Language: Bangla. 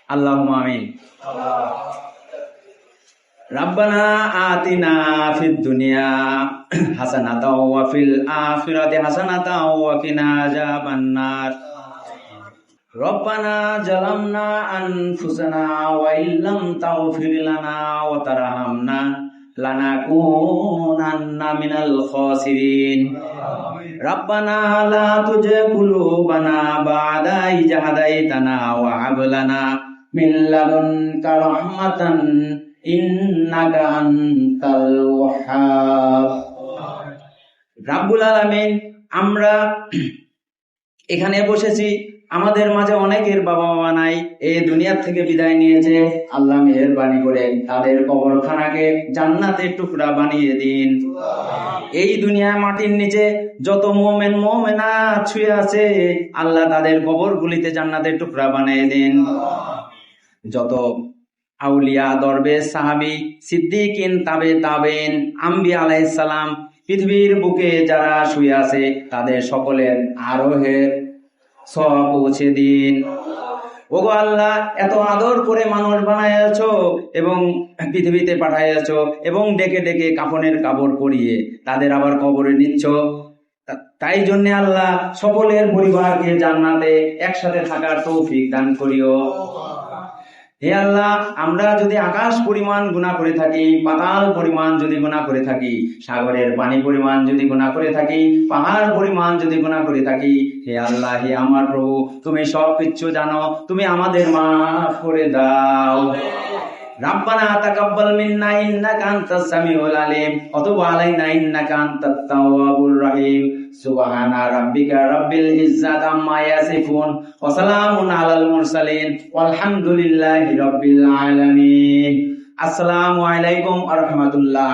আল্লাহুম্মা আমিন। রাব্বানা আতিনা ফিদ দুনিয়া হাসানাতাও ওয়া ফিল আখিরাতি হাসানাতাও ওয়া কিনা আযাবান্নার। রব্বানা জালামনা আনফুসানা ওয়া ইল্লাম তাগফির লানা ওয়া তারহামনা লানাকুনান্না মিনাল খাসিরিন। রব্বানা লা তুযিগ কুলুবানা বা'দা ইয হাদাইতানা ওয়া হাব লানা মিন লাদুনকা রাহমাতান ইন্নাকা আনতাল ওয়াহ্হাব। রাব্বুল আলামিন, আমরা এখানে বসেছি, আমাদের মাঝে অনেকের বাবা মা নাই, এই দুনিয়ার থেকে বিদায় নিয়েছে। আল্লাহ মেহেরবানি করে তাদের কবরখানাকে জান্নাতের টুকরা বানিয়ে দিন। এই দুনিয়া মাটির নিচে যত মুমিন মুমিনাত শুয়ে আছে, আল্লাহ তাদের কবরগুলিতে জান্নাতের টুকরা বানিয়ে দিন। যত আউলিয়া, দরবেশ, সাহাবী, সিদ্দিকিন, তাবেঈন, আম্বিয়া আলাইহিস সালাম পৃথিবীর বুকে যারা শুয়ে আছে, তাদের সকলের আরোহের সওয়াব পৌঁছে দিন। ওগো আল্লাহ, এত আদর করে মানুষ বানাইয়াছো এবং পৃথিবীতে পাঠাইয়াছো এবং ডেকে ডেকে কাফনের কাপড় পরিয়ে তাদের আবার কবরে নিচ্ছ। তাই জন্য আল্লাহ সকলের পরিবারকে জান্নাতে একসাথে থাকার তৌফিক দান করিও। হে আল্লাহ, আমরা যদি আকাশ পরিমাণ গুনাহ করে থাকি, পাতাল পরিমাণ যদি গুনাহ করে থাকি, সাগরের পানি পরিমাণ যদি গুনাহ করে থাকি, পাহাড় পরিমাণ যদি গুনাহ করে থাকি, হে আল্লাহ, হে আমার প্রভু, তুমি সব কিছু জানো, তুমি আমাদের মাফ করে দাও। রাব্বানা তাকাব্বাল মিন্না ইন্নাকা আনতাস সামিউল আলিম ওয়া তুব আলাইনা ইন্নাকা আনতাত তাওয়াবুর রহিম। সুবহানা রাব্বিকা রাব্বিল ইজ্জাতি আম্মা ইয়াসিফুন ওয়া সালামুন আলাল মুরসালিন ওয়ালহামদুলিল্লাহি রাব্বিল আলামিন। আসসালামু আলাইকুম ওয়া রাহমাতুল্লাহ।